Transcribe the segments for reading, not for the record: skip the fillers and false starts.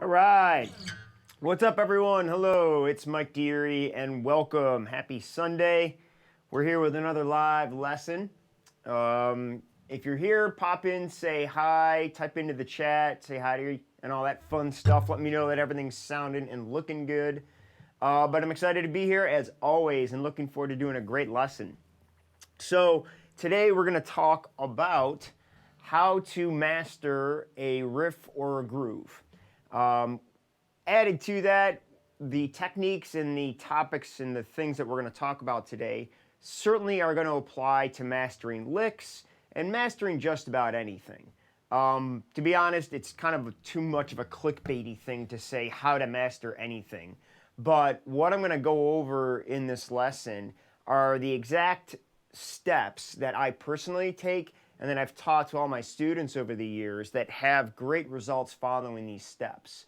All right. What's up, everyone? Hello, it's Mike Deary, and welcome. Happy Sunday. We're here with another live lesson. If you're here, pop in, say hi, type into the chat, say hi to you, and all that fun stuff. Let me know that everything's sounding and looking good. But I'm excited to be here, as always, and looking forward to doing a great lesson. So today we're going to talk about how to master a riff or a groove. Added to that, the techniques and the topics and the things that we're going to talk about today certainly are going to apply to mastering licks and mastering just about anything. To be honest, it's kind of too much of a clickbaity thing to say how to master anything. But what I'm going to go over in this lesson are the exact steps that I personally take and that I've taught to all my students over the years that have great results following these steps.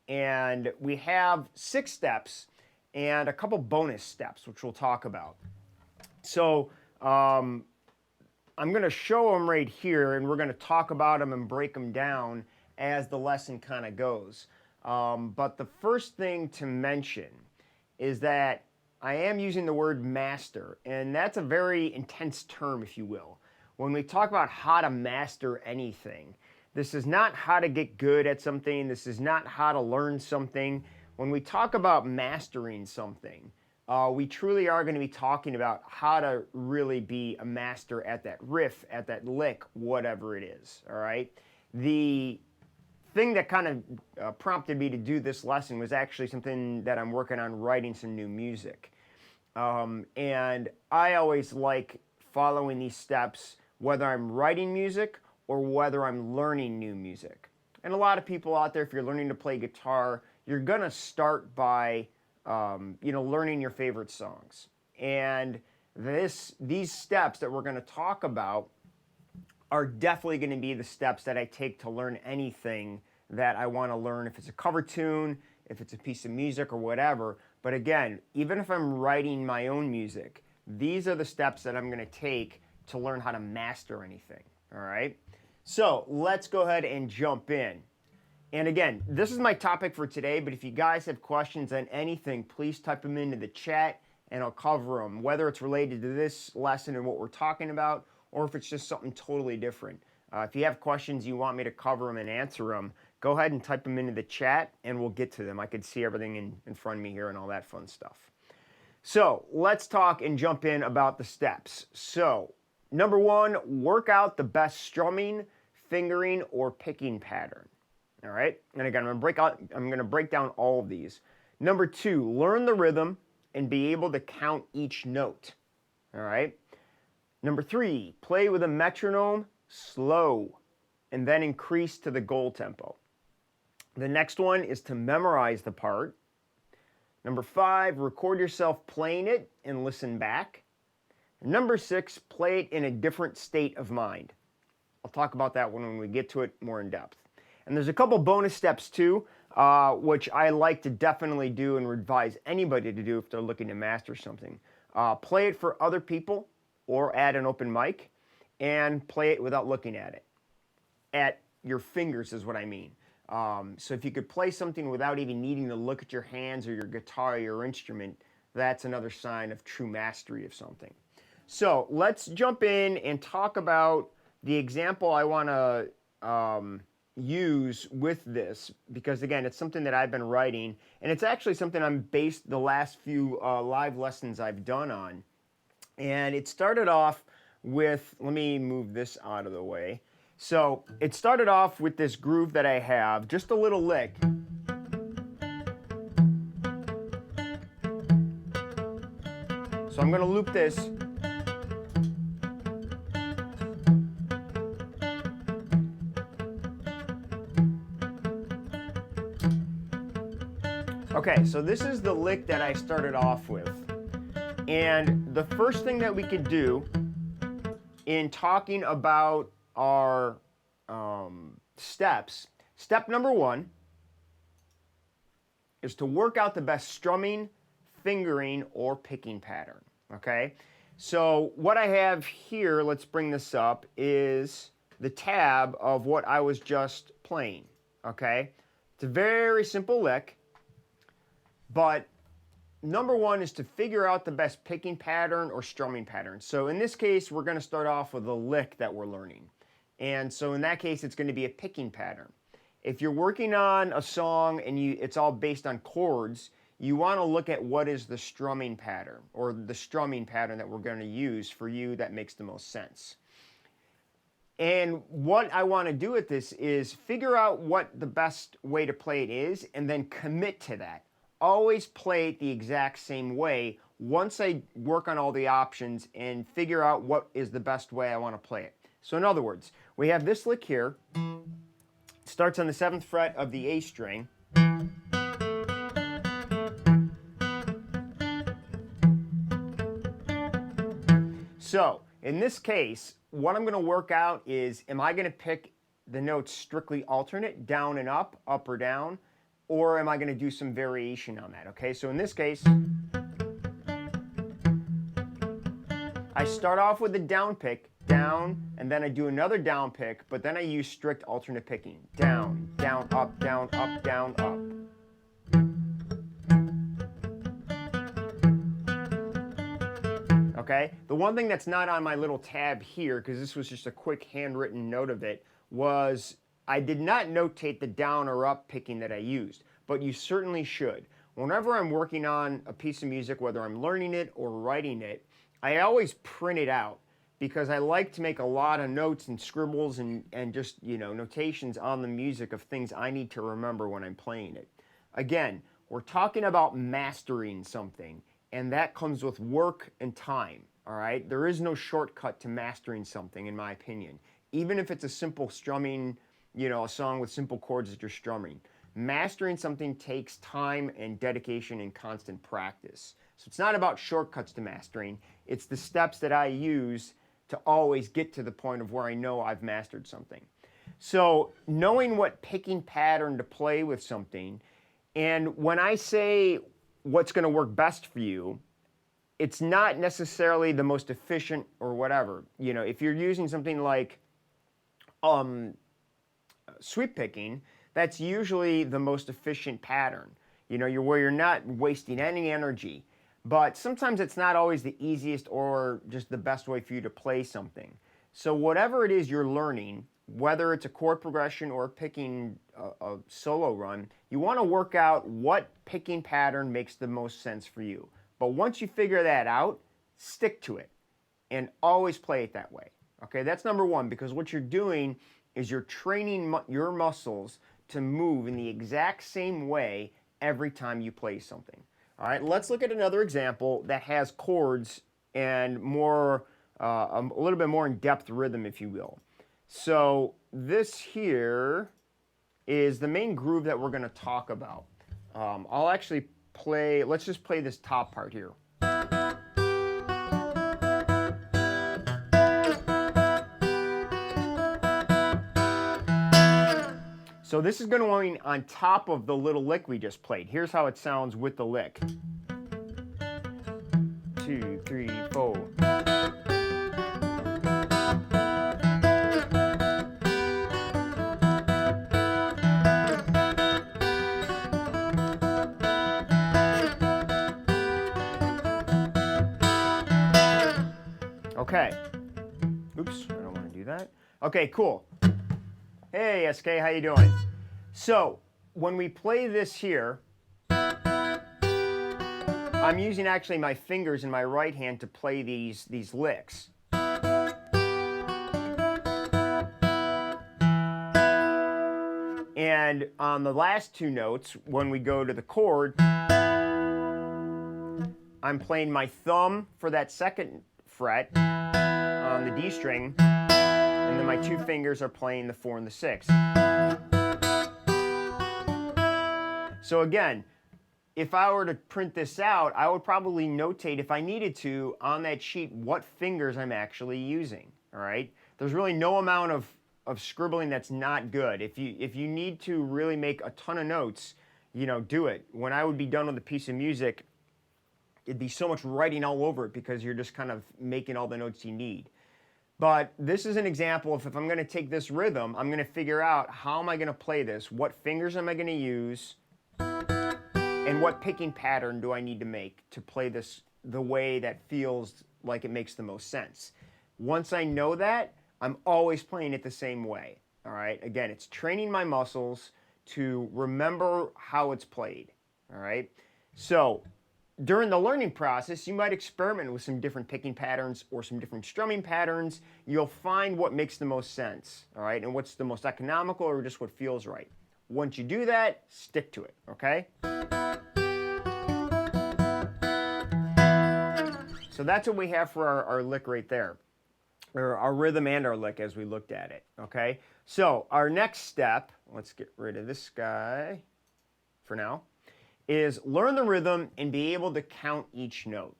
And we have 6 steps and a couple bonus steps, which we'll talk about. So I'm going to show them right here, and we're going to talk about them and break them down as the lesson kind of goes. But the first thing to mention is that I am using the word master, and that's a very intense term, if you will. When we talk about how to master anything, this is not how to get good at something. This is not how to learn something. When we talk about mastering something, we truly are going to be talking about how to really be a master at that riff, at that lick, whatever it is, all right? The thing that kind of prompted me to do this lesson was actually something that I'm working on, writing some new music. And I always like following these steps, whether I'm writing music or whether I'm learning new music. And a lot of people out there, if you're learning to play guitar, you're going to start by learning your favorite songs. And these steps that we're going to talk about are definitely going to be the steps that I take to learn anything that I want to learn, if it's a cover tune, if it's a piece of music or whatever. But again, even if I'm writing my own music, these are the steps that I'm going to take to learn how to master anything, all right? So let's go ahead and jump in. And again, this is my topic for today, but if you guys have questions on anything, please type them into the chat and I'll cover them, whether it's related to this lesson and what we're talking about, or if it's just something totally different. If you have questions you want me to cover them and answer them, go ahead and type them into the chat and we'll get to them. I can see everything in front of me here and all that fun stuff. So let's talk and jump in about the steps. So number 1, work out the best strumming, fingering, or picking pattern. All right, and again, I'm going to break down all of these. Number 2, learn the rhythm and be able to count each note. All right. Number 3, play with a metronome slow and then increase to the goal tempo. The next one is to memorize the part. Number 5, record yourself playing it and listen back. And number 6, play it in a different state of mind. I'll talk about that when we get to it more in depth. And there's a couple bonus steps too, which I like to definitely do and advise anybody to do if they're looking to master something. Play it for other people or at an open mic, and play it without looking at it. At your fingers is what I mean. So if you could play something without even needing to look at your hands or your guitar or your instrument, that's another sign of true mastery of something. So let's jump in and talk about the example I want to use with this, because again, it's something that I've been writing, and it's actually something I'm based the last few live lessons I've done on. And it started off with, let me move this out of the way. So it started off with this groove that I have, just a little lick. So I'm going to loop this. Okay, so this is the lick that I started off with. And the first thing that we could do in talking about our steps, step number 1 is to work out the best strumming, fingering, or picking pattern, okay? So what I have here, let's bring this up, is the tab of what I was just playing, okay? It's a very simple lick, but number one is to figure out the best picking pattern or strumming pattern. So in this case, we're going to start off with a lick that we're learning. And so in that case, it's going to be a picking pattern. If you're working on a song and it's all based on chords, you want to look at what is the strumming pattern or the strumming pattern that we're going to use for you that makes the most sense. And what I want to do with this is figure out what the best way to play it is and then commit to that. Always play it the exact same way once I work on all the options and figure out what is the best way I want to play it. So in other words, we have this lick here. It starts on the 7th fret of the A string. So in this case, what I'm going to work out is, am I going to pick the notes strictly alternate, down and up or down, or am I going to do some variation on that? Okay, so in this case, I start off with a down pick, down, and then I do another down pick, but then I use strict alternate picking. Down, down, up, down, up, down, up. Okay? The one thing that's not on my little tab here, because this was just a quick handwritten note of it, was I did not notate the down or up picking that I used, but you certainly should. Whenever I'm working on a piece of music, whether I'm learning it or writing it, I always print it out because I like to make a lot of notes and scribbles and just, you know, notations on the music of things I need to remember when I'm playing it. Again, we're talking about mastering something, and that comes with work and time, all right? There is no shortcut to mastering something, in my opinion. Even if it's a simple strumming, you know, a song with simple chords that you're strumming. Mastering something takes time and dedication and constant practice. So it's not about shortcuts to mastering. It's the steps that I use to always get to the point of where I know I've mastered something. So knowing what picking pattern to play with something, and when I say what's going to work best for you, it's not necessarily the most efficient or whatever. You know, if you're using something like sweep picking, that's usually the most efficient pattern. You know, where you're not wasting any energy. But sometimes it's not always the easiest or just the best way for you to play something. So whatever it is you're learning, whether it's a chord progression or picking a solo run, you want to work out what picking pattern makes the most sense for you. But once you figure that out, stick to it and always play it that way. Okay, that's number one, because what you're doing is you're training your muscles to move in the exact same way every time you play something. All right, let's look at another example that has chords and more, a little bit more in-depth rhythm, if you will. So this here is the main groove that we're going to talk about. I'll actually play, let's just play this top part here. So this is going to be on top of the little lick we just played. Here's how it sounds with the lick. 2, 3, 4. Okay. Oops, I don't want to do that. Okay, cool. Hey, SK, how you doing? So, when we play this here, I'm using actually my fingers in my right hand to play these licks. And on the last two notes, when we go to the chord, I'm playing my thumb for that second fret on the D string, and then my two fingers are playing the 4 and the 6. So again, if I were to print this out, I would probably notate, if I needed to, on that sheet what fingers I'm actually using, all right? There's really no amount of scribbling that's not good. If you need to really make a ton of notes, you know, do it. When I would be done with a piece of music, it'd be so much writing all over it because you're just kind of making all the notes you need. But this is an example of if I'm going to take this rhythm, I'm going to figure out how am I going to play this, what fingers am I going to use, and what picking pattern do I need to make to play this the way that feels like it makes the most sense. Once I know that, I'm always playing it the same way. All right. Again, it's training my muscles to remember how it's played. All right. So during the learning process, you might experiment with some different picking patterns or some different strumming patterns. You'll find what makes the most sense. All right. And what's the most economical or just what feels right. Once you do that, stick to it. Okay. So that's what we have for our lick right there, or our rhythm and our lick as we looked at it, okay? So our next step, let's get rid of this guy for now, is learn the rhythm and be able to count each note.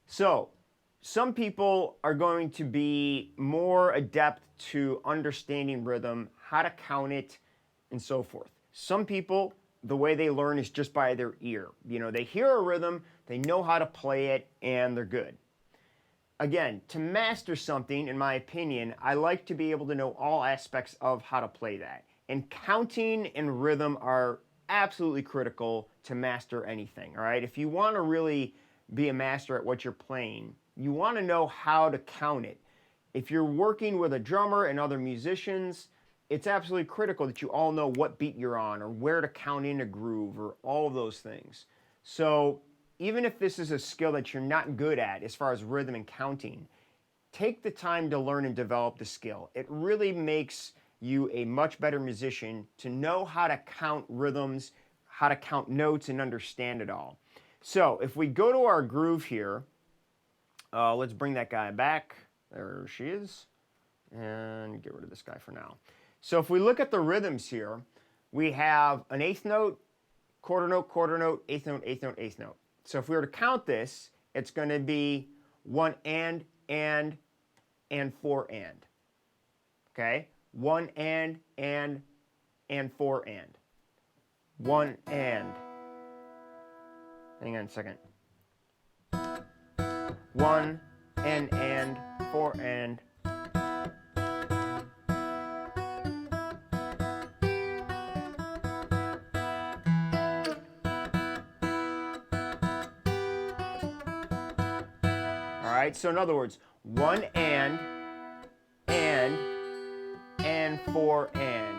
So some people are going to be more adept to understanding rhythm, how to count it, and so forth. Some people, the way they learn is just by their ear. You know, they hear a rhythm, they know how to play it, and they're good. Again, to master something, in my opinion, I like to be able to know all aspects of how to play that. And counting and rhythm are absolutely critical to master anything, all right? If you want to really be a master at what you're playing, you want to know how to count it. If you're working with a drummer and other musicians, it's absolutely critical that you all know what beat you're on or where to count in a groove or all of those things. So even if this is a skill that you're not good at as far as rhythm and counting, take the time to learn and develop the skill. It really makes you a much better musician to know how to count rhythms, how to count notes, and understand it all. So if we go to our groove here, let's bring that guy back. There she is. And get rid of this guy for now. So if we look at the rhythms here, we have an eighth note, quarter note, eighth note, eighth note, eighth note. So if we were to count this, it's going to be one and, four and. Okay? One and, four and. One and. Hang on a second. One and, four and. All right, so in other words, one and, four and.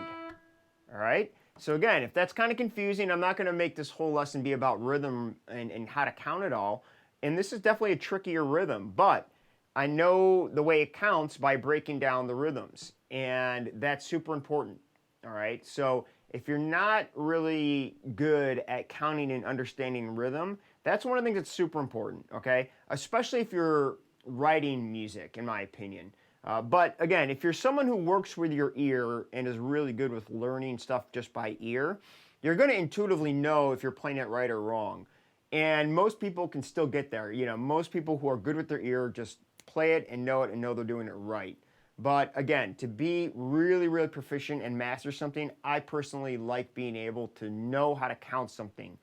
All right? So again, if that's kind of confusing, I'm not going to make this whole lesson be about rhythm and how to count it all. And this is definitely a trickier rhythm, but I know the way it counts by breaking down the rhythms, and that's super important. All right? So if you're not really good at counting and understanding rhythm, that's one of the things that's super important, okay? Especially if you're writing music, in my opinion. But again, if you're someone who works with your ear and is really good with learning stuff just by ear, you're going to intuitively know if you're playing it right or wrong. And most people can still get there. You know, most people who are good with their ear just play it and know they're doing it right. But again, to be really, really proficient and master something, I personally like being able to know how to count something,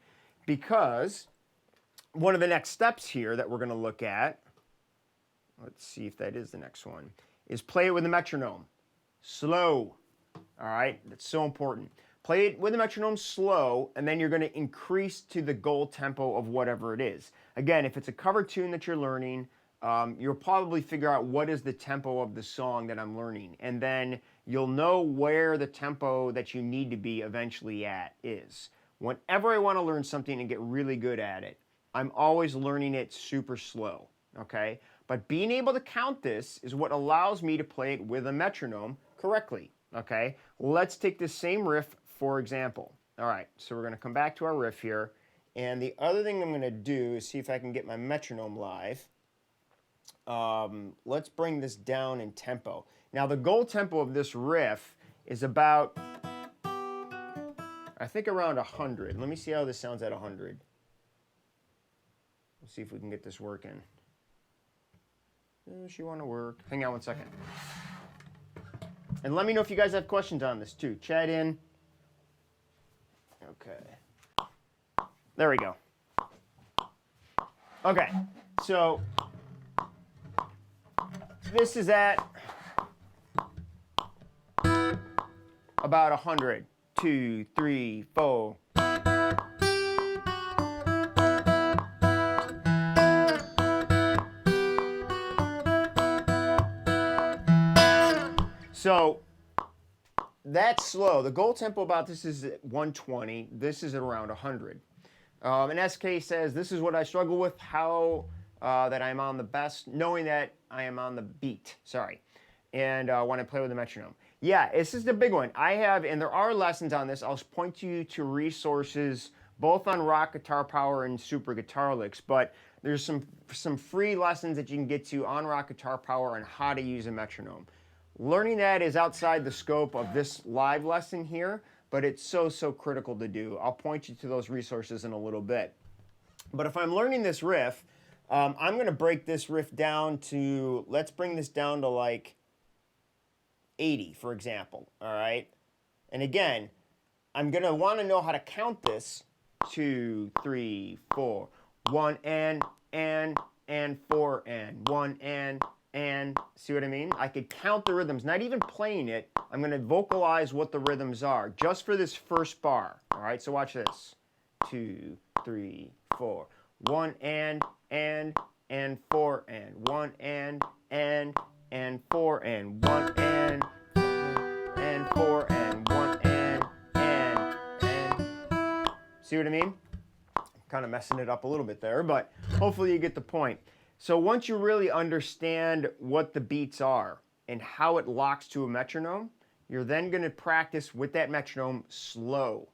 because one of the next steps here that we're going to look at, let's see if that is the next one, is play it with a metronome. Slow. All right? That's so important. Play it with a metronome slow, and then you're going to increase to the goal tempo of whatever it is. Again, if it's a cover tune that you're learning, you'll probably figure out what is the tempo of the song that I'm learning, and then you'll know where the tempo that you need to be eventually at is. Whenever I want to learn something and get really good at it, I'm always learning it super slow, okay? But being able to count this is what allows me to play it with a metronome correctly, okay? Let's take this same riff, for example. All right, so we're going to come back to our riff here, and the other thing I'm going to do is see if I can get my metronome live. Let's bring this down in tempo. Now, the goal tempo of this riff is about, I think, around 100. Let me see how this sounds at 100. Let's see if we can get this working. Does she want to work? Hang on one second. And let me know if you guys have questions on this too. Chat in. Okay. There we go. Okay. So this is at about 100. 2, 3, 4. So that's slow. The goal tempo about this is at 120. This is at around 100. And SK says, this is what I struggle with, how that I'm on the best, knowing that I am on the beat, sorry, and when I play with the metronome. Yeah, this is the big one. I have, and there are lessons on this. I'll point you to resources both on Rock Guitar Power and Super Guitar Licks, but there's some free lessons that you can get to on Rock Guitar Power on how to use a metronome. Learning that is outside the scope of this live lesson here, but it's so critical to do. I'll point you to those resources in a little bit. But if I'm learning this riff, I'm going to break this riff down to, let's bring this down to like 80, for example, all right? And again, I'm going to want to know how to count this. 2, 3, 4. 1 and 4 and 1 and. See what I mean? I could count the rhythms, not even playing it. I'm going to vocalize what the rhythms are just for this first bar. All right, so watch this. 2, 3, 4. 1 and 4 and 1 and 4 and 1 and 4 and 1 and. See what I mean? I'm kind of messing it up a little bit there, but hopefully you get the point. So once you really understand what the beats are and how it locks to a metronome, you're then going to practice with that metronome slow.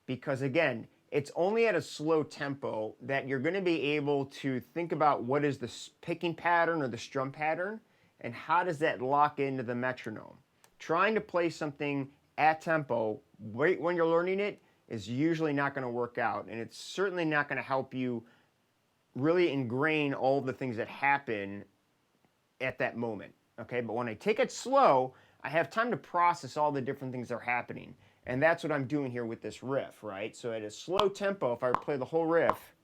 Because again, it's only at a slow tempo that you're going to be able to think about what is the picking pattern or the strum pattern and how does that lock into the metronome. Trying to play something at tempo right when you're learning it is usually not going to work out, and it's certainly not going to help you really ingrain all the things that happen at that moment, okay? But when I take it slow, I have time to process all the different things that are happening. And that's what I'm doing here with this riff, right? So at a slow tempo, if I play the whole riff,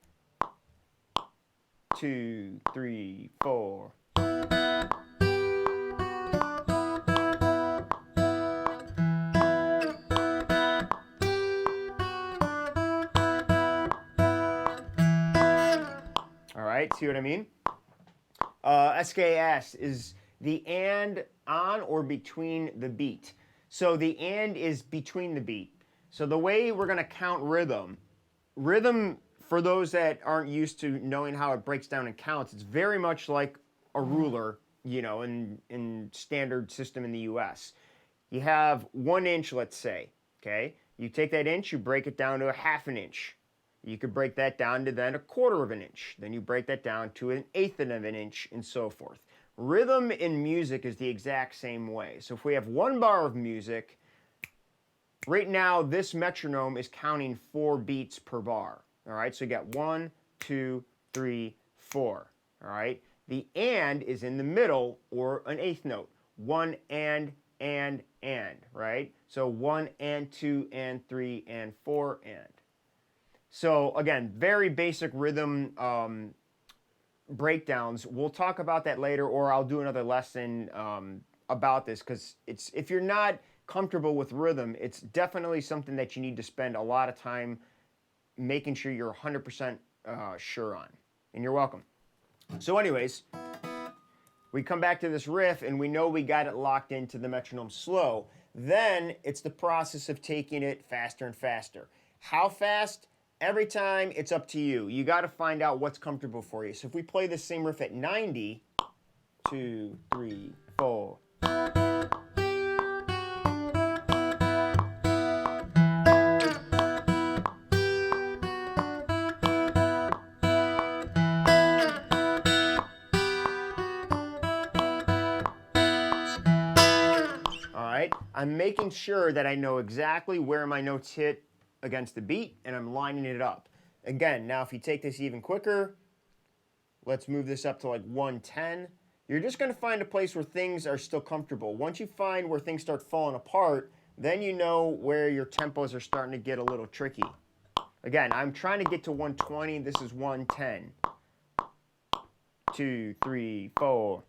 2, 3, 4. All right, see what I mean? SKS is the and on or between the beat. So the and is between the beat. So the way we're going to count rhythm, for those that aren't used to knowing how it breaks down and counts, it's very much like a ruler, you know, in standard system in the US. You have 1 inch, let's say, okay? You take that inch, you break it down to a 1/2 inch. You could break that down to then 1/4 inch. Then you break that down to 1/8 inch and so forth. Rhythm in music is the exact same way. So if we have 1 bar of music, right now this metronome is counting 4 beats per bar. All right, so you got 1, 2, 3, 4. All right, the and is in the middle or an 1/8 note. 1 and, right? So 1 and 2 and 3 and 4 and. So again, very basic rhythm breakdowns. We'll talk about that later, or I'll do another lesson about this, because if you're not comfortable with rhythm, it's definitely something that you need to spend a lot of time making sure you're 100% sure on. And you're welcome. So anyways, we come back to this riff and we know we got it locked into the metronome slow. Then it's the process of taking it faster and faster. How fast? Every time, it's up to you. You got to find out what's comfortable for you. So if we play the same riff at 90, 2, 3, 4. All right, I'm making sure that I know exactly where my notes hit against the beat, and I'm lining it up. Again, now if you take this even quicker, let's move this up to like 110. You're just going to find a place where things are still comfortable. Once you find where things start falling apart, then you know where your tempos are starting to get a little tricky. Again, I'm trying to get to 120. This is 110. 2, 3, 4.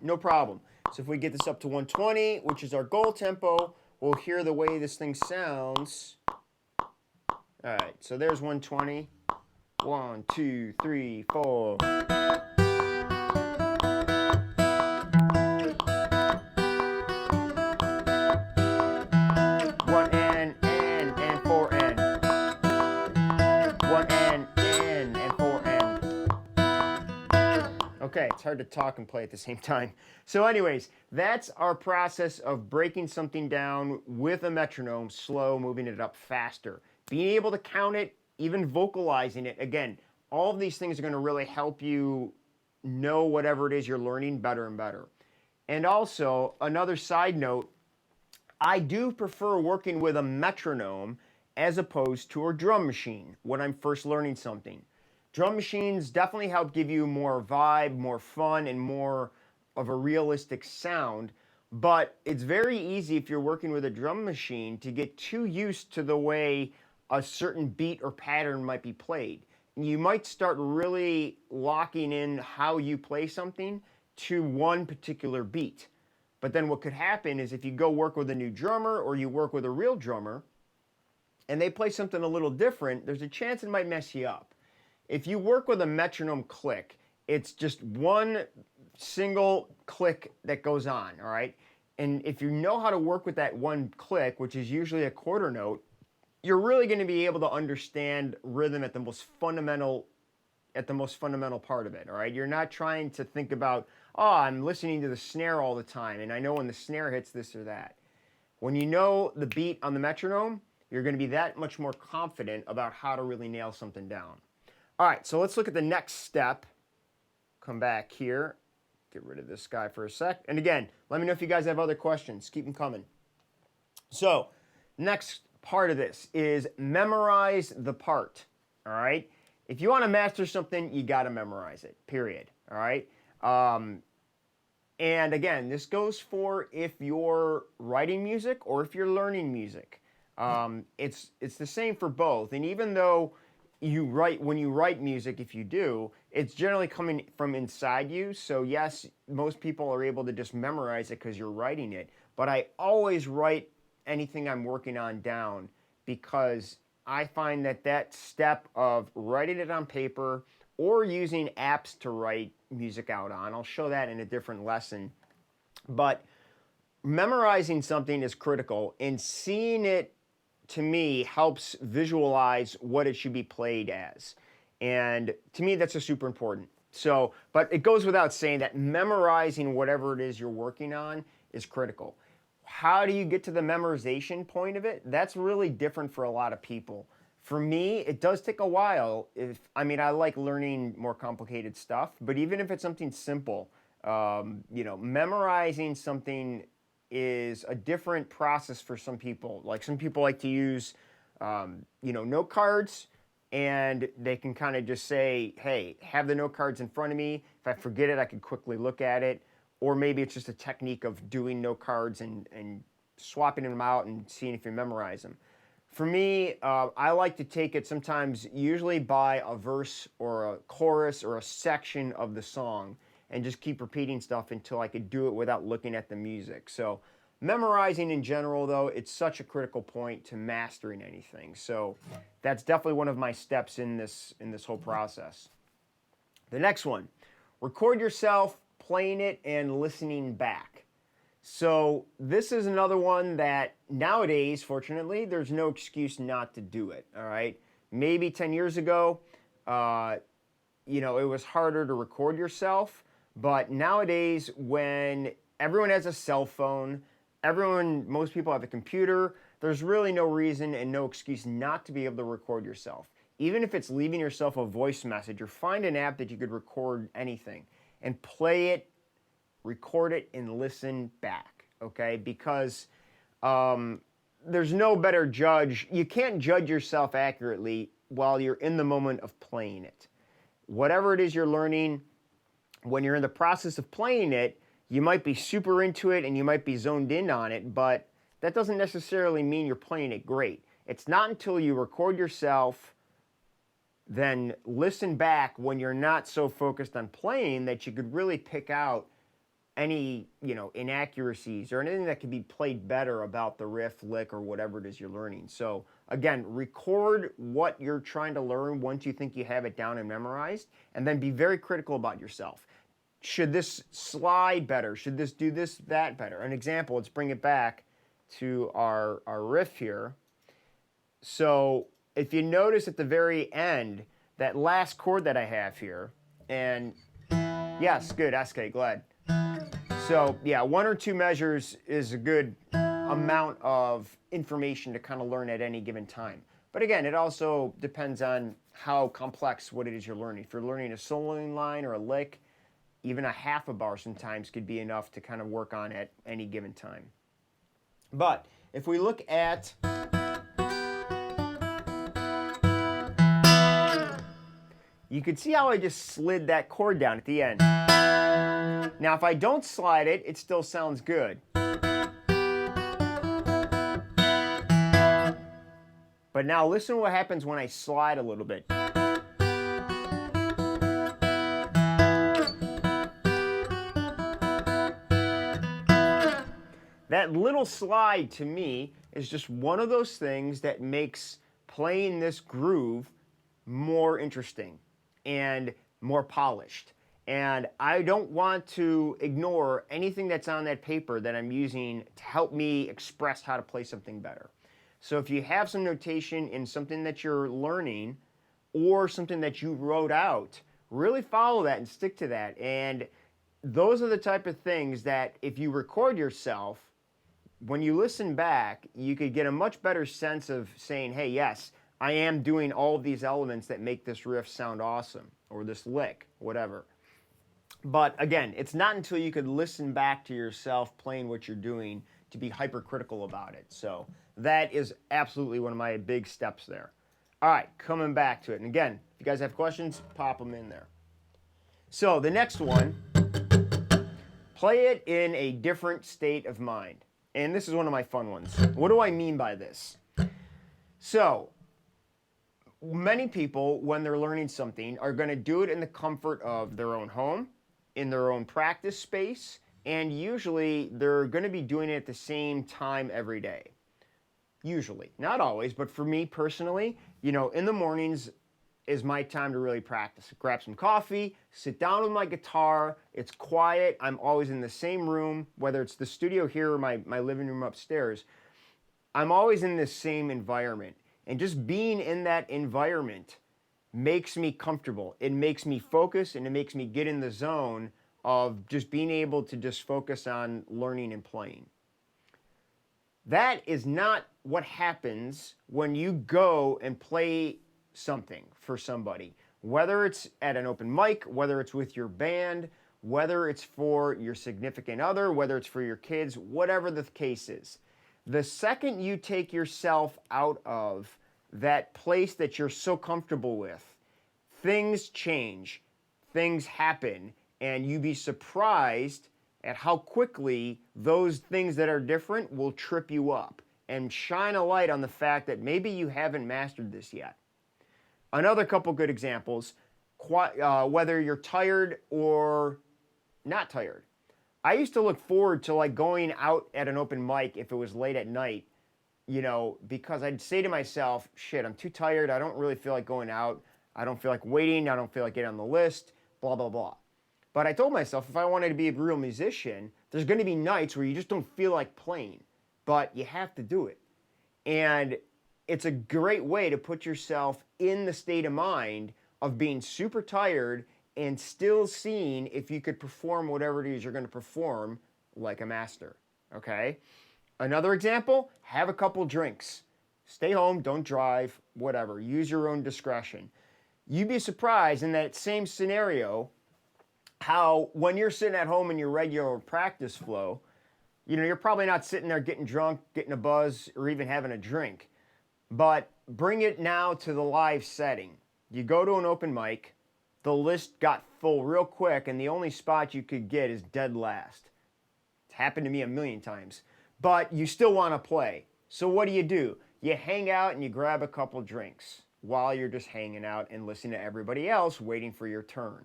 no problem. So if we get this up to 120, which is our goal tempo, we'll hear the way this thing sounds. All right, so there's 120. 1, 2, 3, 4. Okay, it's hard to talk and play at the same time. So anyways, that's our process of breaking something down with a metronome, slow, moving it up faster. Being able to count it, even vocalizing it. Again, all of these things are going to really help you know whatever it is you're learning better and better. And also, another side note, I do prefer working with a metronome as opposed to a drum machine when I'm first learning something. Drum machines definitely help give you more vibe, more fun, and more of a realistic sound. But it's very easy if you're working with a drum machine to get too used to the way a certain beat or pattern might be played. You might start really locking in how you play something to one particular beat. But then what could happen is if you go work with a new drummer or you work with a real drummer and they play something a little different, there's a chance it might mess you up. If you work with a metronome click, it's just one single click that goes on, all right? And if you know how to work with that one click, which is usually a quarter note, you're really going to be able to understand rhythm at the most fundamental part of it, all right? You're not trying to think about, oh, I'm listening to the snare all the time, and I know when the snare hits this or that. When you know the beat on the metronome, you're going to be that much more confident about how to really nail something down. All right, so let's look at the next step. Come back here. Get rid of this guy for a sec. And again, let me know if you guys have other questions. Keep them coming. So, next part of this is memorize the part. All right? If you want to master something, you got to memorize it, period. All right? And again, this goes for if you're writing music or if you're learning music. It's the same for both. And even though when you write music, if you do, it's generally coming from inside you. So yes, most people are able to just memorize it because you're writing it. But I always write anything I'm working on down because I find that step of writing it on paper or using apps to write music out on, I'll show that in a different lesson. But memorizing something is critical, and seeing it, to me, helps visualize what it should be played as. And to me, that's just super important. So, but it goes without saying that memorizing whatever it is you're working on is critical. How do you get to the memorization point of it? That's really different for a lot of people. For me, it does take a while. I like learning more complicated stuff, but even if it's something simple, memorizing something is a different process for some people. Like some people like to use, note cards, and they can kind of just say, hey, have the note cards in front of me. If I forget it, I can quickly look at it. Or maybe it's just a technique of doing note cards and swapping them out and seeing if you memorize them. For me, I like to take it sometimes, usually by a verse or a chorus or a section of the song, and just keep repeating stuff until I could do it without looking at the music. So memorizing in general, though, it's such a critical point to mastering anything. So that's definitely one of my steps in this whole process. The next one, record yourself playing it and listening back. So this is another one that nowadays, fortunately, there's no excuse not to do it, all right? Maybe 10 years ago, it was harder to record yourself. But nowadays, when everyone has a cell phone, most people have a computer, there's really no reason and no excuse not to be able to record yourself. Even if it's leaving yourself a voice message, or find an app that you could record anything and play it, record it, and listen back, okay? Because there's no better judge. You can't judge yourself accurately while you're in the moment of playing it. Whatever it is you're learning, when you're in the process of playing it, you might be super into it and you might be zoned in on it, but that doesn't necessarily mean you're playing it great. It's not until you record yourself, then listen back when you're not so focused on playing, that you could really pick out any, inaccuracies or anything that can be played better about the riff, lick, or whatever it is you're learning. So again, record what you're trying to learn once you think you have it down and memorized, and then be very critical about yourself. Should this slide better? Should this do this, that better? An example, let's bring it back to our riff here. So if you notice at the very end, that last chord that I have here, and yes, good, SK, glad. So yeah, 1 or 2 measures is a good amount of information to kind of learn at any given time. But again, it also depends on how complex what it is you're learning. If you're learning a soloing line or a lick, even a half a bar sometimes could be enough to kind of work on at any given time. But if we look at you can see how I just slid that chord down at the end. Now, if I don't slide it, it still sounds good. But now listen to what happens when I slide a little bit. That little slide, to me, is just one of those things that makes playing this groove more interesting and more polished. And I don't want to ignore anything that's on that paper that I'm using to help me express how to play something better. So if you have some notation in something that you're learning or something that you wrote out, really follow that and stick to that. And those are the type of things that if you record yourself, when you listen back, you could get a much better sense of saying, hey, yes, I am doing all of these elements that make this riff sound awesome, or this lick, whatever. But again, it's not until you could listen back to yourself playing what you're doing to be hypercritical about it. So that is absolutely one of my big steps there. All right, coming back to it. And again, if you guys have questions, pop them in there. So the next one, play it in a different state of mind. And this is one of my fun ones. What do I mean by this? So many people, when they're learning something, are going to do it in the comfort of their own home, in their own practice space, and usually they're going to be doing it at the same time every day. Usually. Not always, but for me personally, in the mornings is my time to really practice. Grab some coffee, sit down with my guitar, it's quiet, I'm always in the same room, whether it's the studio here or my living room upstairs, I'm always in this same environment. And just being in that environment makes me comfortable. It makes me focus and it makes me get in the zone of just being able to just focus on learning and playing. That is not what happens when you go and play something for somebody, whether it's at an open mic, whether it's with your band, whether it's for your significant other, whether it's for your kids, whatever the case is. The second you take yourself out of that place that you're so comfortable with, things change, things happen, and you'd be surprised at how quickly those things that are different will trip you up and shine a light on the fact that maybe you haven't mastered this yet. Another couple good examples, whether you're tired or not tired. I used to look forward to going out at an open mic if it was late at night, because I'd say to myself, shit, I'm too tired. I don't really feel like going out. I don't feel like waiting. I don't feel like getting on the list, blah, blah, blah. But I told myself if I wanted to be a real musician, there's going to be nights where you just don't feel like playing, but you have to do it. And it's a great way to put yourself in the state of mind of being super tired and still seeing if you could perform whatever it is you're going to perform like a master, okay? Another example, have a couple drinks. Stay home, don't drive, whatever. Use your own discretion. You'd be surprised in that same scenario how when you're sitting at home in your regular practice flow, you're probably not sitting there getting drunk, getting a buzz, or even having a drink. But bring it now to the live setting. You go to an open mic, the list got full real quick, and the only spot you could get is dead last. It's happened to me a million times. But you still want to play. So what do? You hang out and you grab a couple drinks while you're just hanging out and listening to everybody else waiting for your turn.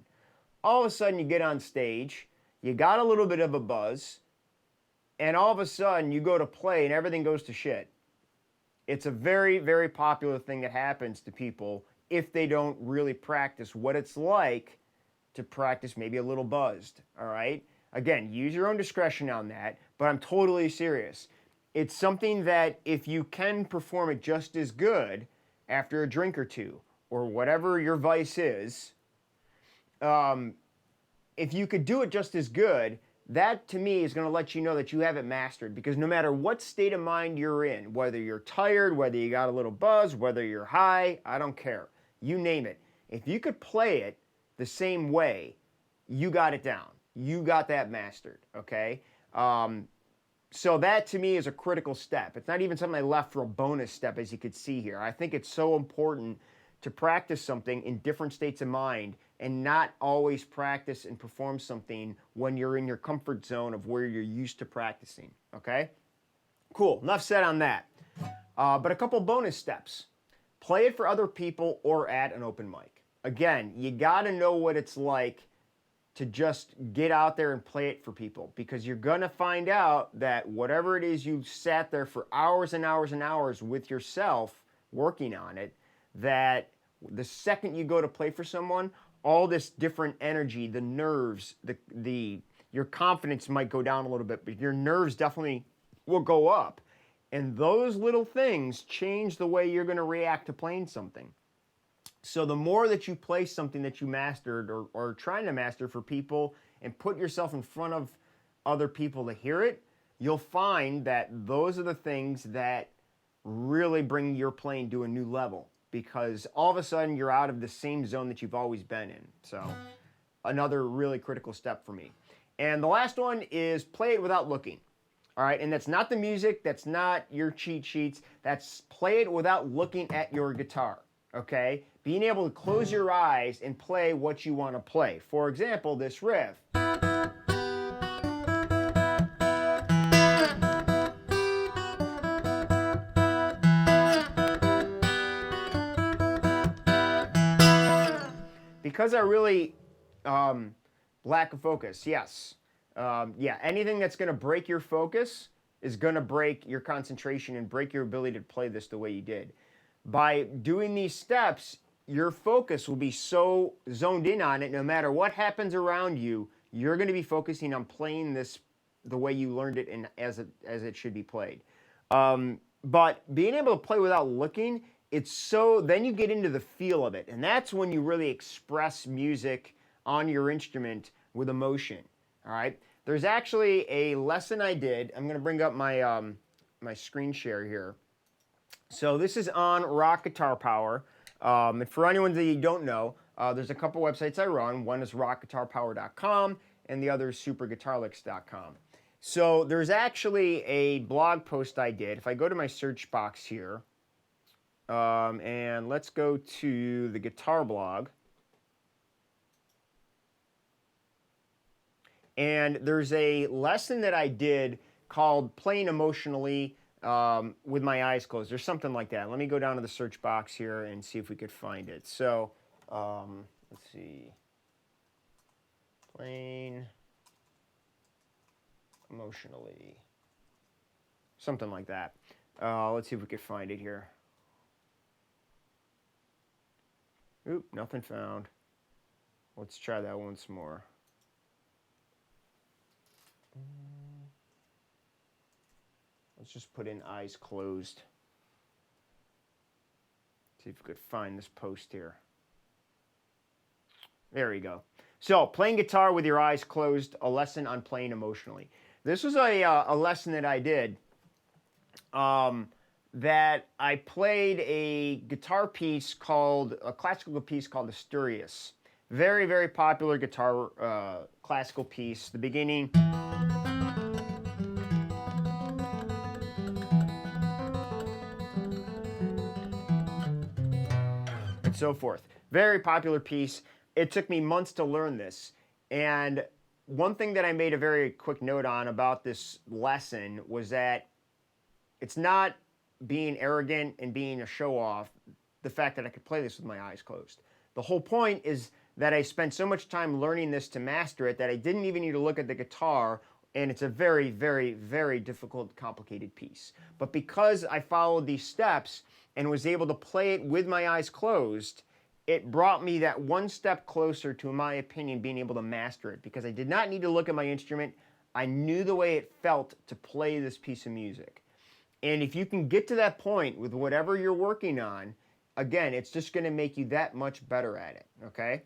All of a sudden you get on stage, you got a little bit of a buzz, and all of a sudden you go to play and everything goes to shit. It's a very, very popular thing that happens to people if they don't really practice what it's like to practice maybe a little buzzed, all right? Again, use your own discretion on that, but I'm totally serious. It's something that if you can perform it just as good after a drink or two, or whatever your vice is, if you could do it just as good, that to me is going to let you know that you have it mastered, because no matter what state of mind you're in, whether you're tired, whether you got a little buzz, whether you're high, I don't care. You name it. If you could play it the same way, you got it down. You got that mastered, okay? So that to me is a critical step. It's not even something I left for a bonus step, as you could see here. I think it's so important to practice something in different states of mind and not always practice and perform something when you're in your comfort zone of where you're used to practicing, okay? Cool, enough said on that. But a couple bonus steps. Play it for other people or at an open mic. Again, you gotta know what it's like to just get out there and play it for people, because you're gonna find out that whatever it is you sat there for hours and hours and hours with yourself working on it, that the second you go to play for someone, all this different energy, the nerves, your confidence might go down a little bit, but your nerves definitely will go up. And those little things change the way you're going to react to playing something. So the more that you play something that you mastered or trying to master for people and put yourself in front of other people to hear it, you'll find that those are the things that really bring your playing to a new level, because all of a sudden you're out of the same zone that you've always been in. So another really critical step for me. And the last one is play it without looking. All right, and that's not the music, that's not your cheat sheets, that's play it without looking at your guitar, okay? Being able to close your eyes and play what you want to play. For example, this riff. Because I really lack of focus, yes. Yeah, anything that's going to break your focus is going to break your concentration and break your ability to play this the way you did. By doing these steps, your focus will be so zoned in on it, no matter what happens around you, you're going to be focusing on playing this the way you learned it and as it should be played. But being able to play without looking, then you get into the feel of it, and that's when you really express music on your instrument with emotion. All right. There's actually a lesson I did. I'm going to bring up my my screen share here. So this is on Rock Guitar Power. And for anyone that you don't know, there's a couple websites I run. One is rockguitarpower.com, and the other is superguitarlicks.com. So there's actually a blog post I did. If I go to my search box here, and let's go to the guitar blog. And there's a lesson that I did called Playing Emotionally with My Eyes Closed, or something like that. Let me go down to the search box here and see if we could find it. So, let's see. Playing Emotionally. Something like that. Let's see if we could find it here. Oop, nothing found. Let's try that once more. Let's just put in eyes closed. See if we could find this post here. There we go. So, playing guitar with your eyes closed, a lesson on playing emotionally. This was a lesson that I did that I played a guitar piece a classical piece called Asturias. Very, very popular guitar classical piece. The beginning. And so forth. Very popular piece. It took me months to learn this. And one thing that I made a very quick note on about this lesson was that it's not being arrogant and being a show-off, the fact that I could play this with my eyes closed. The whole point is that I spent so much time learning this to master it that I didn't even need to look at the guitar, and it's a very, very, very difficult, complicated piece. But because I followed these steps and was able to play it with my eyes closed, it brought me that one step closer to, in my opinion, being able to master it, because I did not need to look at my instrument. I knew the way it felt to play this piece of music. And if you can get to that point with whatever you're working on, again, it's just going to make you that much better at it, okay?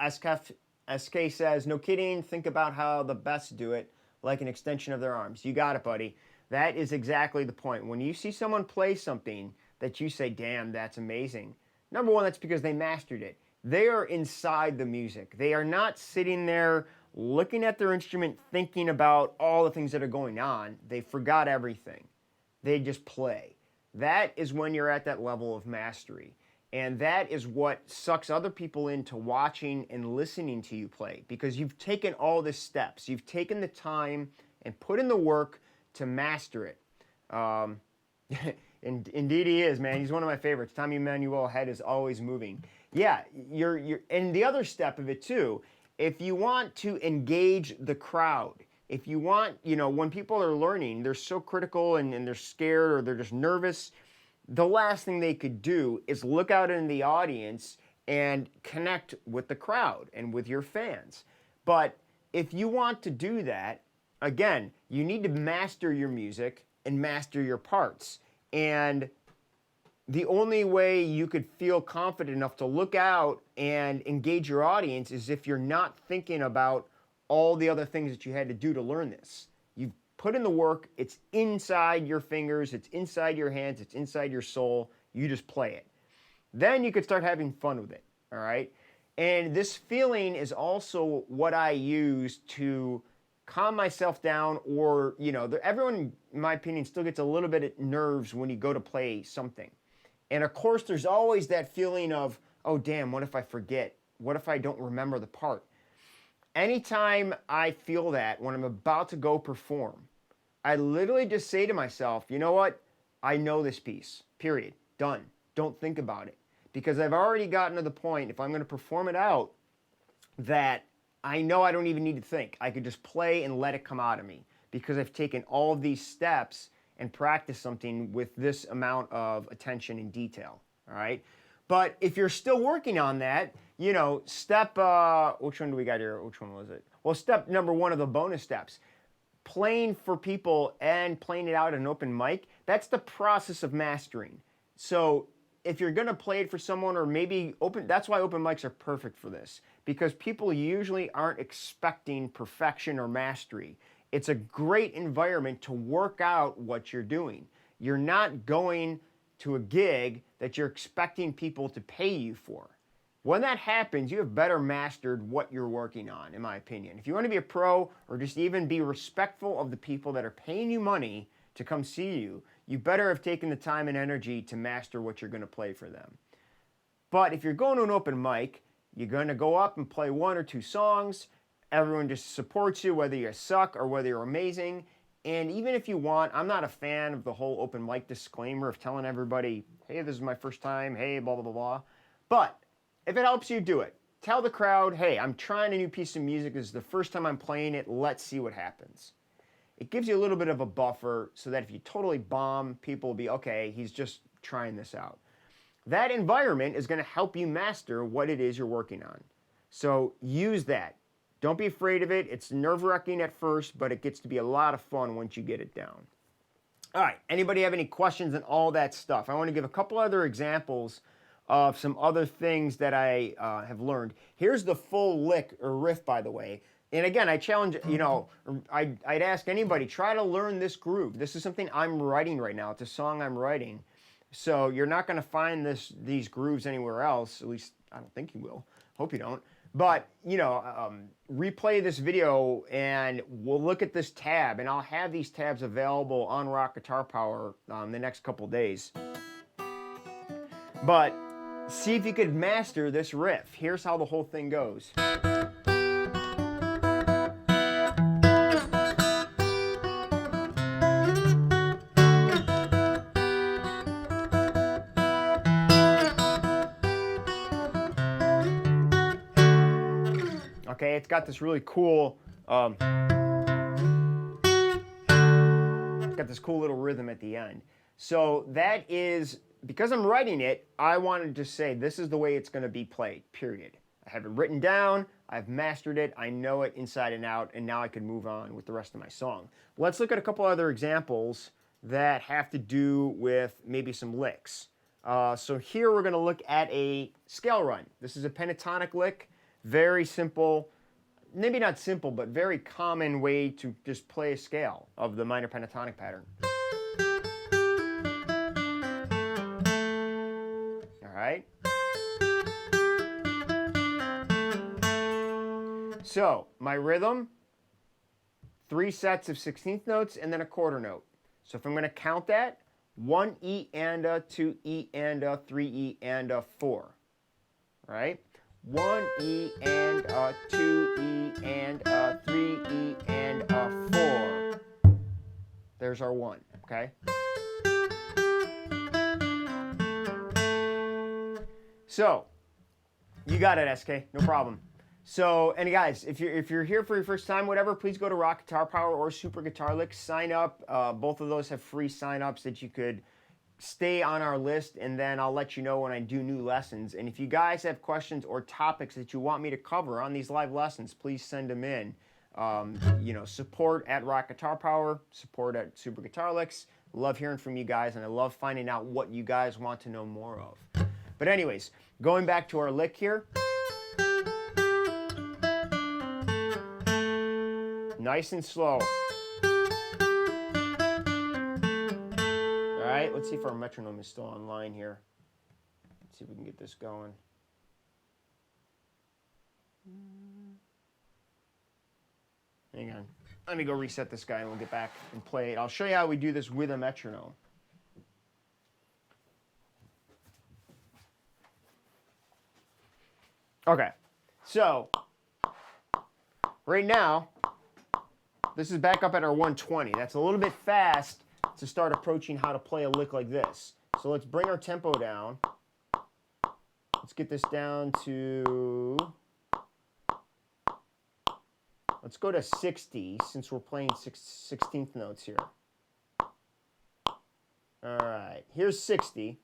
SK says, no kidding, think about how the best do it, like an extension of their arms. You got it, buddy. That is exactly the point. When you see someone play something that you say, damn, that's amazing, number one, that's because they mastered it. They are inside the music. They are not sitting there looking at their instrument thinking about all the things that are going on. They forgot everything. They just play. That is when you're at that level of mastery. And that is what sucks other people into watching and listening to you play, because you've taken all the steps. You've taken the time and put in the work to master it. Indeed he is, man. He's one of my favorites. Tommy Emmanuel, head is always moving. Yeah, and the other step of it too, if you want to engage the crowd, if you want, when people are learning, they're so critical and they're scared or they're just nervous, the last thing they could do is look out in the audience and connect with the crowd and with your fans. But if you want to do that, again, you need to master your music and master your parts. And the only way you could feel confident enough to look out and engage your audience is if you're not thinking about all the other things that you had to do to learn this. You've put in the work, it's inside your fingers, it's inside your hands, it's inside your soul, you just play it. Then you could start having fun with it, all right? And this feeling is also what I use to calm myself down, or, everyone, in my opinion, still gets a little bit of nerves when you go to play something. And of course, there's always that feeling of, oh damn, what if I forget? What if I don't remember the part? Anytime I feel that when I'm about to go perform, I literally just say to myself, you know what? I know this piece, period, done. Don't think about it. Because I've already gotten to the point, if I'm going to perform it out, that I know I don't even need to think. I could just play and let it come out of me, because I've taken all of these steps and practiced something with this amount of attention and detail, all right? But if you're still working on that, step, which one do we got here? Which one was it? Well, step number one of the bonus steps, playing for people and playing it out at an open mic, that's the process of mastering. So if you're going to play it for someone, or maybe that's why open mics are perfect for this, because people usually aren't expecting perfection or mastery. It's a great environment to work out what you're doing. You're not going to a gig that you're expecting people to pay you for. When that happens, you have better mastered what you're working on, in my opinion. If you want to be a pro, or just even be respectful of the people that are paying you money to come see you, you better have taken the time and energy to master what you're going to play for them. But if you're going to an open mic, you're going to go up and play one or two songs. Everyone just supports you, whether you suck or whether you're amazing. And even if you want, I'm not a fan of the whole open mic disclaimer of telling everybody, hey, this is my first time, hey, blah, blah, blah, blah. But if it helps you, do it. Tell the crowd, hey, I'm trying a new piece of music. This is the first time I'm playing it. Let's see what happens. It gives you a little bit of a buffer so that if you totally bomb, people will be, okay, he's just trying this out. That environment is going to help you master what it is you're working on. So use that. Don't be afraid of it. It's nerve-wracking at first, but it gets to be a lot of fun once you get it down. All right, anybody have any questions on all that stuff? I want to give a couple other examples of some other things that I have learned. Here's the full lick or riff, by the way. And again, I challenge, I'd ask anybody, try to learn this groove. This is something I'm writing right now. It's a song I'm writing. So you're not going to find these grooves anywhere else. At least I don't think you will. Hope you don't. But, replay this video and we'll look at this tab, and I'll have these tabs available on Rock Guitar Power the next couple days. But see if you could master this riff. Here's how the whole thing goes. Okay, it's got this really cool, it's got this cool little rhythm at the end. So that is, because I'm writing it, I wanted to say this is the way it's going to be played, period. I have it written down, I've mastered it, I know it inside and out, and now I can move on with the rest of my song. Let's look at a couple other examples that have to do with maybe some licks. So here we're going to look at a scale run. This is a pentatonic lick, very simple, maybe not simple, but very common way to just play a scale of the minor pentatonic pattern. All right. So my rhythm, 3 sets of 16th notes and then a quarter note. So if I'm going to count that, 1 E and a, 2 E and a, 3 E and a, 4. Right? 1 E and a, 2 E and a, 3 E and a, 4. There's our 1, okay? So, you got it, SK, no problem. So, and guys, if you're here for your first time, whatever, please go to Rock Guitar Power or Super Guitar Licks. Sign up. Both of those have free sign-ups that you could stay on our list, and then I'll let you know when I do new lessons. And if you guys have questions or topics that you want me to cover on these live lessons, please send them in. You know, support at Rock Guitar Power, support at Super Guitar Licks. Love hearing from you guys, and I love finding out what you guys want to know more of. But anyways, going back to our lick here. Nice and slow. All right, let's see if our metronome is still online here. Let's see if we can get this going. Hang on. Let me go reset this guy and we'll get back and play it. I'll show you how we do this with a metronome. Okay, so right now, this is back up at our 120. That's a little bit fast to start approaching how to play a lick like this. So let's bring our tempo down. Let's get this down to, let's go to 60 since we're playing 16th notes here. All right, here's 60.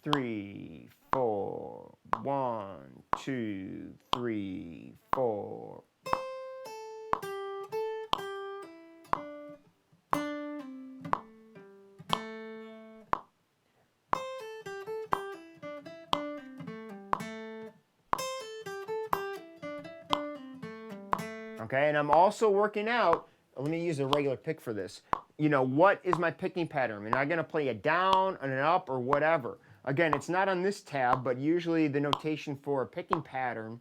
3, 4, 1, 2, 3, 4. Okay, and I'm also working out, let me use a regular pick for this. You know, what is my picking pattern? Am I going to play a down, an up, or whatever? Again, it's not on this tab, but usually the notation for a picking pattern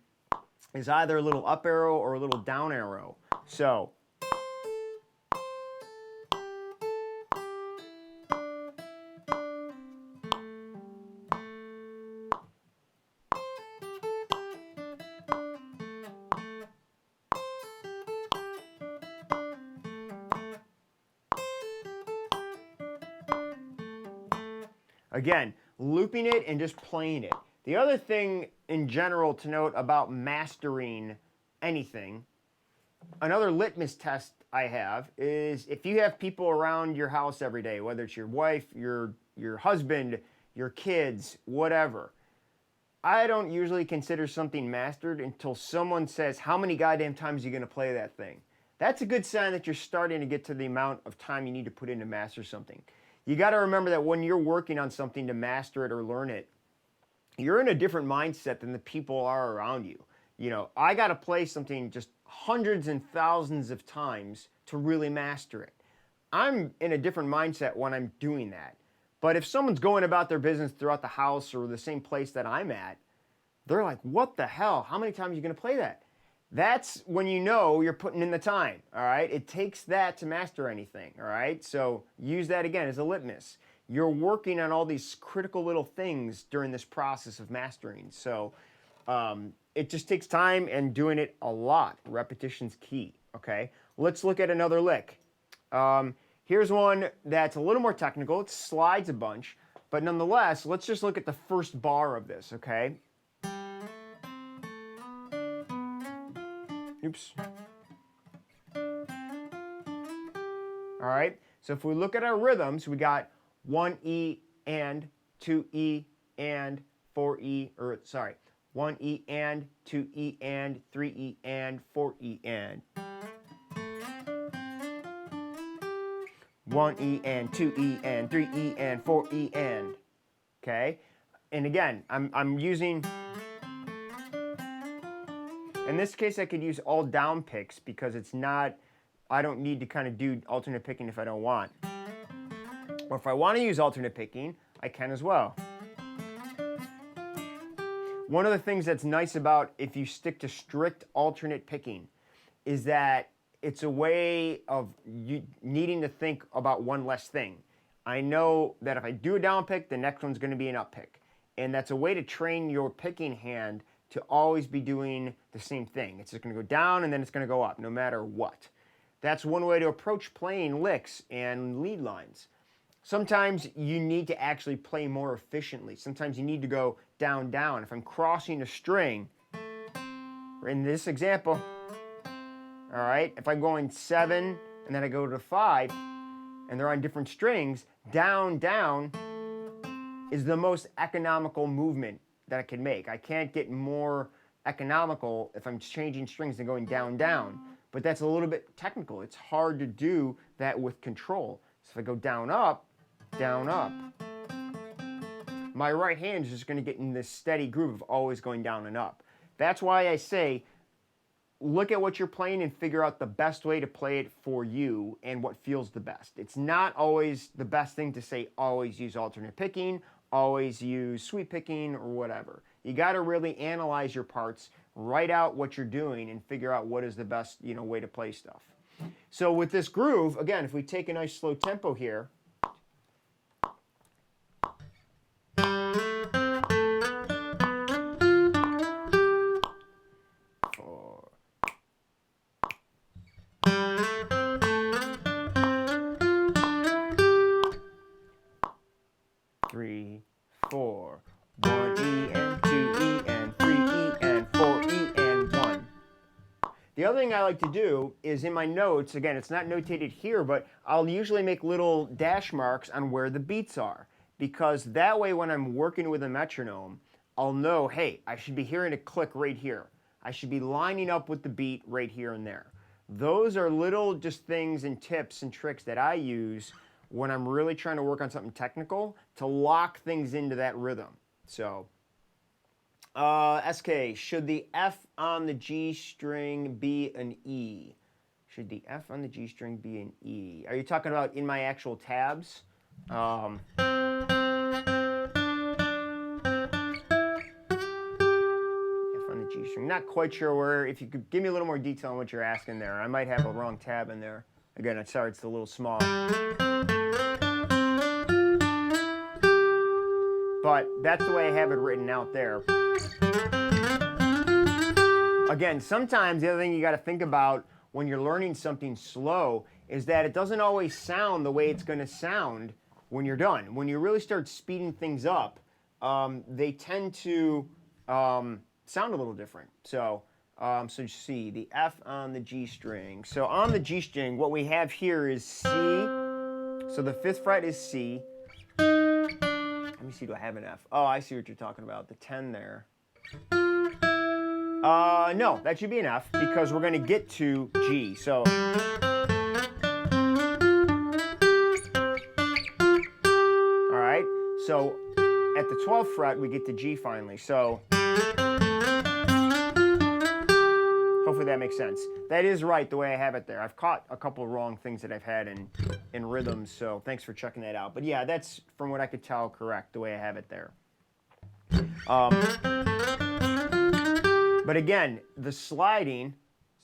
is either a little up arrow or a little down arrow. So, again, looping it and just playing it. The other thing in general to note about mastering anything, another litmus test I have is if you have people around your house every day, whether it's your wife, your husband, your kids, whatever, I don't usually consider something mastered until someone says, how many goddamn times are you going to play that thing? That's a good sign that you're starting to get to the amount of time you need to put in to master something. You got to remember that when you're working on something to master it or learn it, you're in a different mindset than the people are around you. You know, I got to play something just hundreds and thousands of times to really master it. I'm in a different mindset when I'm doing that. But if someone's going about their business throughout the house or the same place that I'm at, they're like, what the hell? How many times are you going to play that? That's when you know you're putting in the time, all right? It takes that to master anything, all right? So use that again as a litmus. You're working on all these critical little things during this process of mastering. So it just takes time and doing it a lot. Repetition's key, okay? Let's look at another lick. Here's one that's a little more technical. It slides a bunch, but nonetheless, let's just look at the first bar of this, okay? Oops. All right, so if we look at our rhythms, we got 1E and 2E and 4E, or sorry, 1E and 2E and 3E and 4E and 1E and 2E and 3E and 4E and. Okay, and again, I'm using, in this case I could use all down picks because it's not, I don't need to kind of do alternate picking if I don't want. Or if I want to use alternate picking, I can as well. One of the things that's nice about if you stick to strict alternate picking is that it's a way of you needing to think about one less thing. I know that if I do a down pick, the next one's going to be an up pick. And that's a way to train your picking hand to always be doing the same thing. It's just going to go down and then it's going to go up no matter what. That's one way to approach playing licks and lead lines. Sometimes you need to actually play more efficiently. Sometimes you need to go down, down. If I'm crossing a string, in this example, all right, if I'm going 7 and then I go to 5 and they're on different strings, down, down is the most economical movement that I can make. I can't get more economical if I'm changing strings than going down, down. But that's a little bit technical. It's hard to do that with control. So if I go down, up, my right hand is just going to get in this steady groove of always going down and up. That's why I say, look at what you're playing and figure out the best way to play it for you and what feels the best. It's not always the best thing to say always use alternate picking, always use sweep picking, or whatever. You got to really analyze your parts, write out what you're doing, and figure out what is the best, way to play stuff. So with this groove, again, if we take a nice slow tempo here, three, 4, 1E and 2E and 3E and 4E and 1. The other thing I like to do is in my notes, again, it's not notated here, but I'll usually make little dash marks on where the beats are, because that way when I'm working with a metronome, I'll know, hey, I should be hearing a click right here. I should be lining up with the beat right here and there. Those are little just things and tips and tricks that I use when I'm really trying to work on something technical to lock things into that rhythm. So, SK, should the F on the G string be an E? Should the F on the G string be an E? Are you talking about in my actual tabs? F on the G string. Not quite sure where. If you could give me a little more detail on what you're asking there. I might have a wrong tab in there. Again, I'm sorry, it's a little small. But that's the way I have it written out there. Again, sometimes the other thing you got to think about when you're learning something slow is that it doesn't always sound the way it's going to sound when you're done. When you really start speeding things up, they tend to sound a little different. So you see the F on the G string. So on the G string, what we have here is C. So the 5th fret is C. Let me see, do I have an F? Oh, I see what you're talking about, the 10 there. No, that should be an F because we're going to get to G. So, all right, so at the 12th fret, we get to G finally. So, hopefully that makes sense. That is right the way I have it there. I've caught a couple of wrong things that I've had in rhythms, so thanks for checking that out. But yeah, that's, from what I could tell, correct the way I have it there. But again, the sliding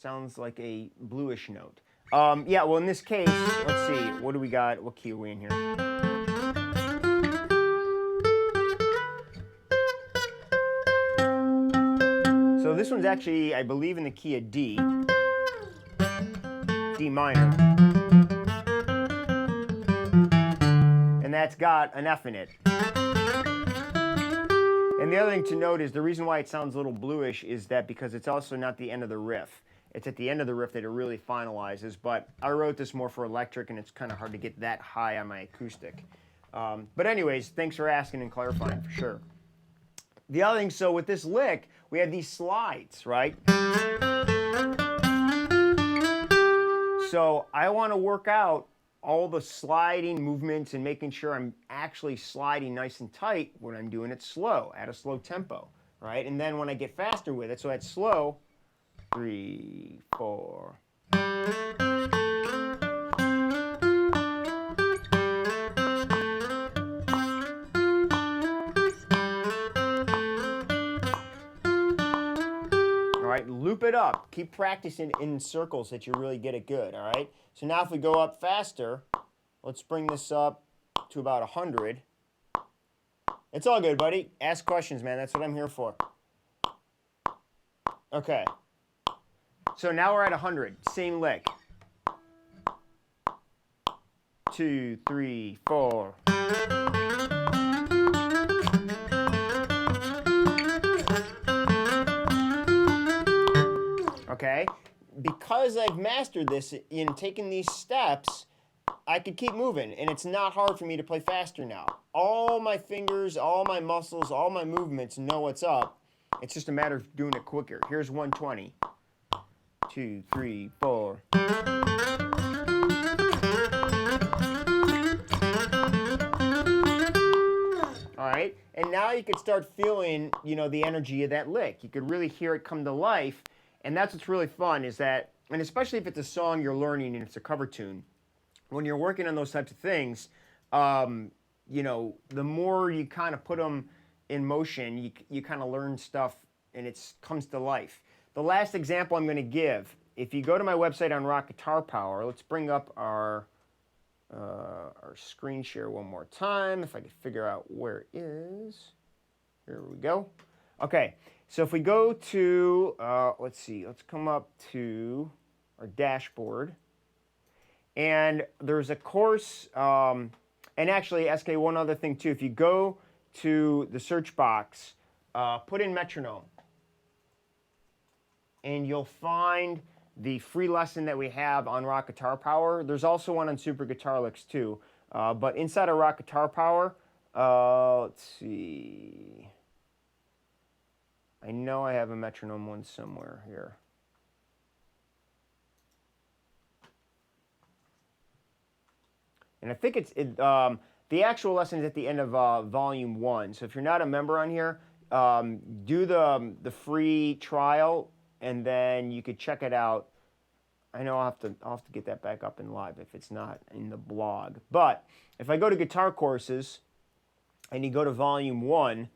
sounds like a bluish note. Yeah, well, in this case, let's see. What do we got? What key are we in here? So this one's actually, I believe, in the key of D. D minor. And that's got an F in it. And the other thing to note is the reason why it sounds a little bluish is that because it's also not the end of the riff. It's at the end of the riff that it really finalizes, but I wrote this more for electric, and it's kind of hard to get that high on my acoustic. But anyways, thanks for asking and clarifying for sure. The other thing, so with this lick, we have these slides, right? So I want to work out all the sliding movements and making sure I'm actually sliding nice and tight when I'm doing it slow, at a slow tempo, right? And then when I get faster with it, so at slow, 3, 4. All right, loop it up. Keep practicing in circles that you really get it good, all right? So now if we go up faster, let's bring this up to about 100. It's all good, buddy. Ask questions, man. That's what I'm here for. Okay. So now we're at 100. Same lick. 2, 3, 4. Okay? Because I've mastered this in taking these steps, I could keep moving, and it's not hard for me to play faster now. All my fingers, all my muscles, all my movements know what's up. It's just a matter of doing it quicker. Here's 120. 2, 3, 4. All right, and now you can start feeling, the energy of that lick. You could really hear it come to life, and that's what's really fun is that, and especially if it's a song you're learning and it's a cover tune, when you're working on those types of things, the more you kind of put them in motion, you kind of learn stuff and it comes to life. The last example I'm going to give, if you go to my website on Rock Guitar Power, let's bring up our screen share one more time, if I could figure out where it is. Here we go. Okay, so if we go to, let's come up to our dashboard. And there's a course, and actually, SK, one other thing too. If you go to the search box, put in Metronome, and you'll find the free lesson that we have on Rock Guitar Power. There's also one on Super Guitar Licks too. But inside of Rock Guitar Power, let's see. I know I have a Metronome one somewhere here. And I think the actual lesson is at the end of Volume 1. So if you're not a member on here, do the free trial, and then you could check it out. I know I'll have to get that back up in live if it's not in the blog. But if I go to Guitar Courses, and you go to Volume 1,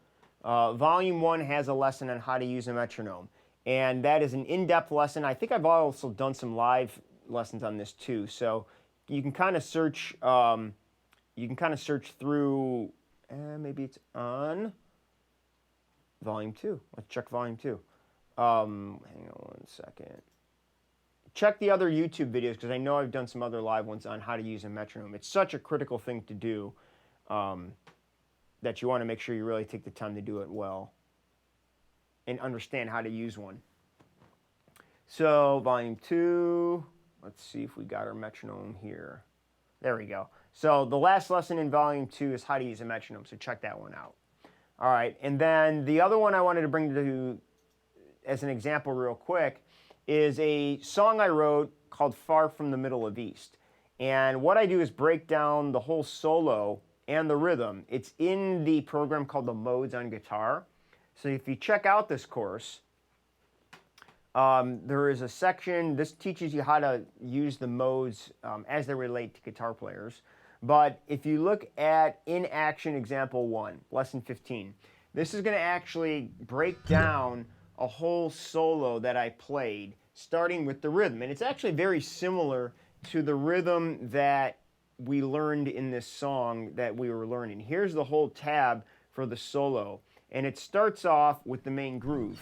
Volume 1 has a lesson on how to use a metronome. And that is an in-depth lesson. I think I've also done some live lessons on this too. So you can kind of search. Through. Maybe it's on Volume 2. Let's check Volume 2. Hang on one second. Check the other YouTube videos because I know I've done some other live ones on how to use a metronome. It's such a critical thing to do that you want to make sure you really take the time to do it well and understand how to use one. So Volume 2. Let's see if we got our metronome here. There we go. So the last lesson in Volume 2 is how to use a metronome, so check that one out. All right, and then the other one I wanted to bring to you as an example real quick is a song I wrote called Far From the Middle of East. And what I do is break down the whole solo and the rhythm. It's in the program called the Modes on Guitar. So if you check out this course, there is a section, this teaches you how to use the modes as they relate to guitar players. But if you look at In Action Example 1, Lesson 15, this is going to actually break down a whole solo that I played, starting with the rhythm. And it's actually very similar to the rhythm that we learned in this song that we were learning. Here's the whole tab for the solo. And it starts off with the main groove.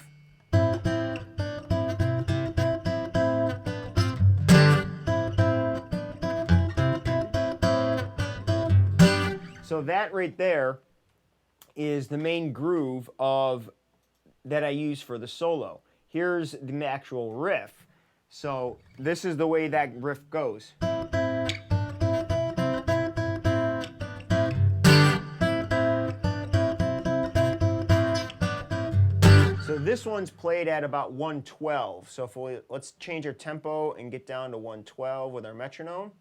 So that right there is the main groove that I use for the solo. Here's the actual riff. So this is the way that riff goes. So this one's played at about 112. So if let's change our tempo and get down to 112 with our metronome.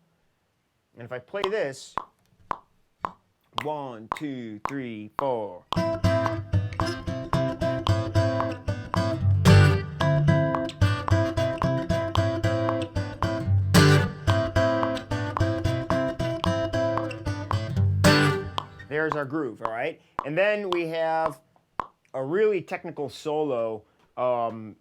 And if I play this, 1, 2, 3, 4. There's our groove, all right? And then we have a really technical solo, and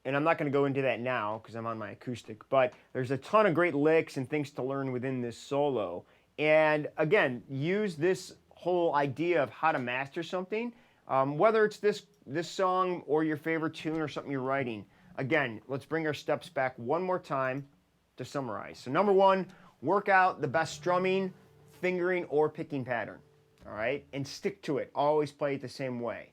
I'm not going to go into that now because I'm on my acoustic, but there's a ton of great licks and things to learn within this solo. And again, use this whole idea of how to master something, whether it's this song or your favorite tune or something you're writing. Again, let's bring our steps back one more time to summarize. So number one, work out the best strumming, fingering, or picking pattern, all right? And stick to it. Always play it the same way.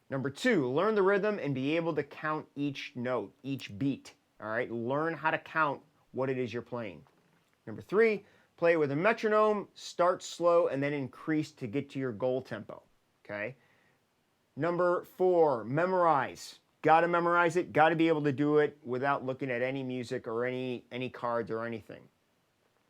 Number two, learn the rhythm and be able to count each note, each beat, all right? Learn how to count what it is you're playing. Number three, play with a metronome, start slow, and then increase to get to your goal tempo, okay? Number four, memorize. Got to memorize it, got to be able to do it without looking at any music or any cards or anything.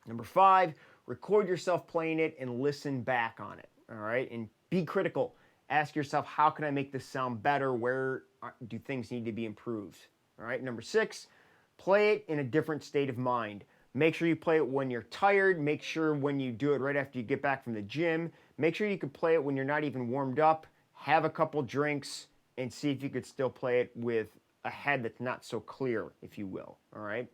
Number five, record yourself playing it and listen back on it, all right? And be critical. Ask yourself, how can I make this sound better? Where do things need to be improved? All right, number six, play it in a different state of mind. Make sure you play it when you're tired. Make sure when you do it right after you get back from the gym. Make sure you can play it when you're not even warmed up. Have a couple drinks and see if you could still play it with a head that's not so clear, if you will. All right.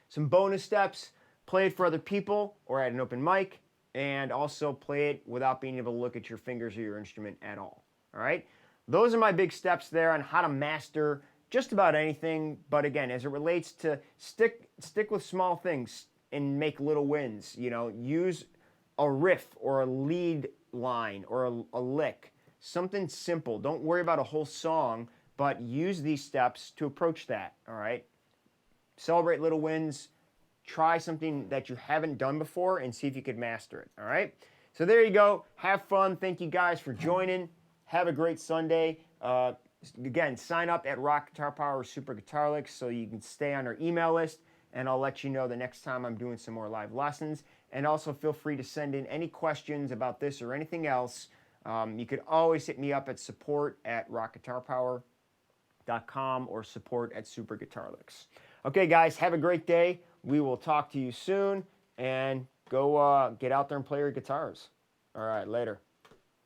Some bonus steps, play it for other people or at an open mic, and also play it without being able to look at your fingers or your instrument at all. All right. Those are my big steps there on how to master just about anything. But again, as it relates to stick with small things and make little wins. You know, use a riff or a lead line or a lick. Something simple. Don't worry about a whole song, but use these steps to approach that, all right? Celebrate little wins. Try something that you haven't done before and see if you could master it, all right? So there you go. Have fun. Thank you guys for joining. Have a great Sunday. Again, sign up at Rock Guitar Power or Super Guitar Licks so you can stay on our email list, and I'll let you know the next time I'm doing some more live lessons. And also feel free to send in any questions about this or anything else. You could always hit me up at support@rockguitarpower.com or support@superguitarlicks. Okay, guys, have a great day. We will talk to you soon, and go get out there and play your guitars. All right, later.